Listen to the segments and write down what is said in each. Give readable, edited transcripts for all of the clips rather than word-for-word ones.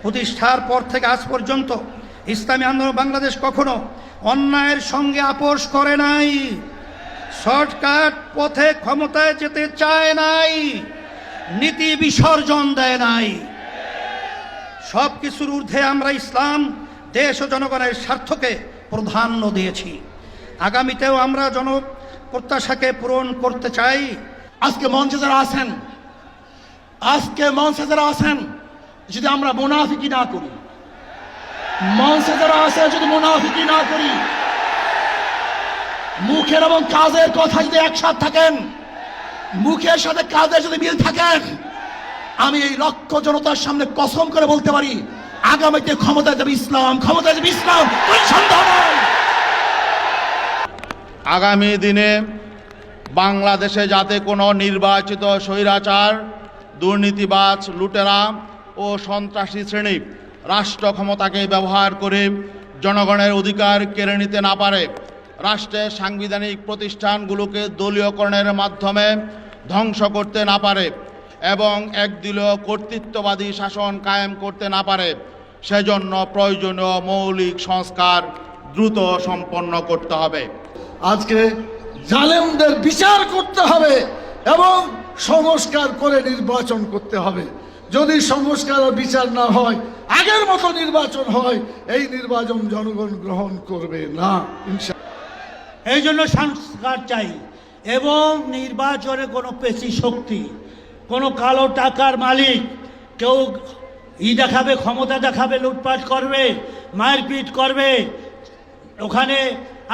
প্রতিষ্ঠার পর থেকে আজ পর্যন্ত ইসলামী আন্দোলন বাংলাদেশ কখনো অন্যায়ের সঙ্গে আপোষ করে নাই, শর্টকাট পথে ক্ষমতায় যেতে চায় নাই, নীতি বিসর্জন দেয় নাই। সব কিছুর ঊর্ধ্বে আমরা ইসলাম, দেশ ও জনগণের স্বার্থকে প্রাধান্য দিয়েছি। আগামীতেও আমরা জনপ্রত্যাশাকে পূরণ করতে চাই। আজকে মঞ্চে যারা আছেন, যদি আমরা মুনাফিকি না করি, মঞ্চে যারা আছে যদি মুনাফিকি না করি, মুখের এবং কাজের কথা যদি একসাথে থাকেন, মুখের সাথে কাজের যদি মিল থাকেন, আমি এই লক্ষ জনতার সামনে কসম করে বলতে পারি, আগামীতে ক্ষমতায় যাবে ইসলাম, ক্ষমতায় যাবে ইসলাম, কোনো সন্দেহ নাই। আগামী দিনে বাংলাদেশে যাতে কোনো নির্বাচিত স্বৈরাচার, দুর্নীতিবাজ, লুটেরা ও সন্ত্রাসী শ্রেণী রাষ্ট্র ক্ষমতাকে ব্যবহার করে জনগণের অধিকার কেড়ে নিতে না পারে, রাষ্ট্রের সাংবিধানিক প্রতিষ্ঠানগুলোকে দলীয়করণের মাধ্যমে ধ্বংস করতে না পারে এবং একদলীয় কর্তৃত্ববাদী শাসন কায়েম করতে না পারে, সেজন্য প্রয়োজনীয় মৌলিক সংস্কার দ্রুত সম্পন্ন করতে হবে। আজকে জালেমদের বিচার করতে হবে এবং সংস্কার করে নির্বাচন করতে হবে। যদি সংস্কার ও বিচার না হয়, আগের মতো নির্বাচন হয়, এই নির্বাচন জনগণ গ্রহণ করবে না ইনশাআল্লাহ। এই জন্য সংস্কার চাই এবং নির্বাচনে কোনো পেশি শক্তি, কোনো কালো টাকার মালিক কেউ দেখাবে, ক্ষমতা দেখাবে, লুটপাট করবে, মারপিট করবে, ওখানে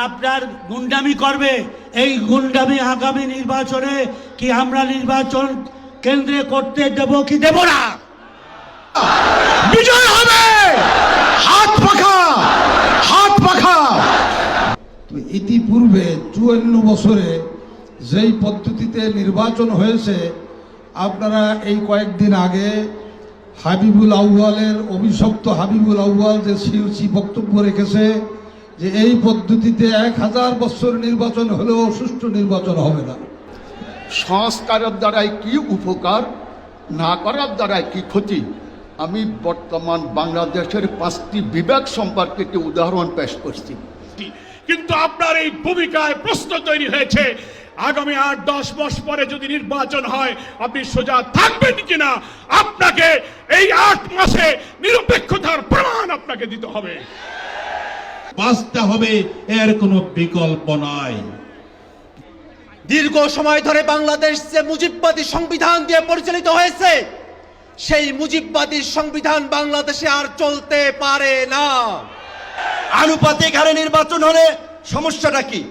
আপনার গুন্ডামি করবে, এই গুন্ডামি আগামী নির্বাচনে কি আমরা নির্বাচন কেন্দ্রে করতে দেব কি দেব না? বিজয় হবে হাত পাখা। ইতিপূর্বে 54 বছরে যেই পদ্ধতিতে নির্বাচন হয়েছে, আপনারা এই কয়েকদিন আগে হাবিবুল আউয়ালের অভিশপ্ত হাবিবুল আউয়াল যে সিউসি বক্তব্য রেখেছে যে এই পদ্ধতিতে 1000 বছর নির্বাচন হলেও সুষ্ঠু নির্বাচন হবে না। সংস্কারের দ্বারাই কি উপকার, না করার দ্বারাই কি ক্ষতি, আমি বর্তমান বাংলাদেশের 5টি বিভাগ সম্পর্কে একটি উদাহরণ পেশ করছি। কিন্তু আপনার এই ভূমিকায় প্রশ্ন তৈরি হয়েছে, আগামী 8-10 মাস পরে যদি নির্বাচন হয় আপনি সোজা থাকবেন কিনা? আপনাকে এই 8 মাসে নিরপেক্ষতার প্রমাণ আপনাকে দিতে হবে, বাঁচতে হবে, এর কোনো বিকল্প নাই। দীর্ঘ সময় ধরে বাংলাদেশ যে মুজিববাদী সংবিধান দিয়ে পরিচালিত হয়েছে, সেই মুজিববাদী সংবিধান বাংলাদেশে আর চলতে পারে না। আনুপাতিক হারে নির্বাচন হলে সমস্যাটা কি?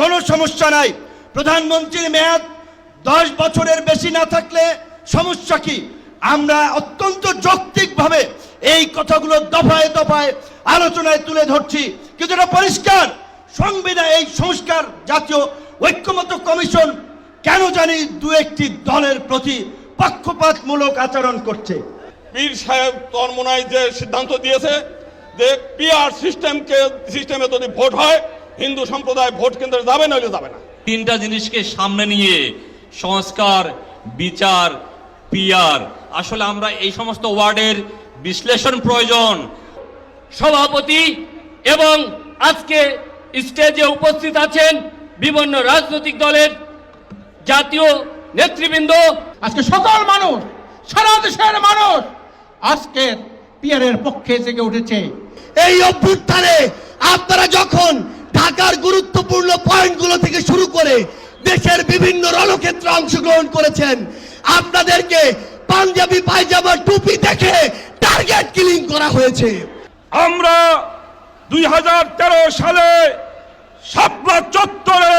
কোনো সমস্যা নাই। প্রধানমন্ত্রীর মেয়াদ 10 বছরের বেশি না থাকলে সমস্যা কি? আমরা অত্যন্ত যৌক্তিকভাবে এই কথাগুলো দফায় দফায় আলোচনায় তুলে ধরছি, কিন্তু এটা পরিষ্কার সংবিধান এই সংস্কার জাতীয় ঐক্যমত্য কমিশন কেন জানি 2-1টি দলের প্রতি পক্ষপাতমূলক আচরণ করছে। পীর সাহেব তরমোনাই যে সিদ্ধান্ত দিয়েছে যে পিআর সিস্টেমে যদি ভোট হয়, হিন্দু সম্প্রদায় ভোট কেন্দ্রে যাবে, নইলে যাবে না। 3টা জিনিসকে সামনে নিয়ে সংস্কার, বিচার, পিআর, আসলে আমরা এই সমস্ত ওয়ার্ডের বিশ্লেষণ প্রয়োজন। সভাপতি এবং আজকে স্টেজে উপস্থিত আছেন বিভিন্ন রাজনৈতিক দলের জাতীয় নেতৃবৃন্দ, আজকে সকল মানুষ, সারা দেশের মানুষ আজকে পিয়ারের পক্ষে জেগে উঠেছে। এই অভ্যুত্থানে আপনারা যখন ঢাকার গুরুত্বপূর্ণ পয়েন্টগুলো থেকে শুরু করে দেশের বিভিন্ন রণক্ষেত্রে অংশগ্রহণ করেছেন, আপনাদেরকে পাঞ্জাবি পায়জামা টুপি দেখে টার্গেট কিলিং করা হয়েছে। আমরা 2013 সালে শাপলা চত্বরে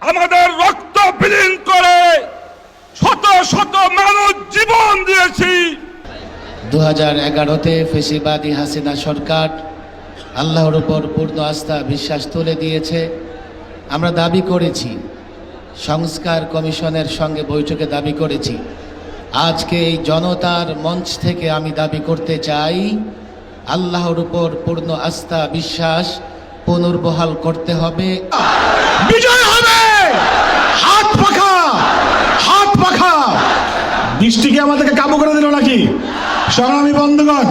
আমাদের রক্ত বিলীন করে শত শত মানুষ জীবন দিয়েছি। 2011-তে ফেসিবাদী হাসিনা সরকার আল্লাহর উপর পূর্ণ আস্থা বিশ্বাস তুলে দিয়েছে। আমরা দাবি করেছি, সংস্কার কমিশনের সঙ্গে বৈঠকে দাবি করেছি। আজকে এই জনতার মঞ্চ থেকে আমি দাবি করতে চাই, আল্লাহর উপর পূর্ণ আস্থা বিশ্বাস পুনর্বহাল করতে হবে। বিজয় হবে হাত পাখা। বৃষ্টি কি আমাদেরকে কাবু করে দিল নাকি? সংগ্রামী বন্ধুগণ,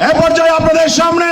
এ পর্যায়ে আপনাদের সামনে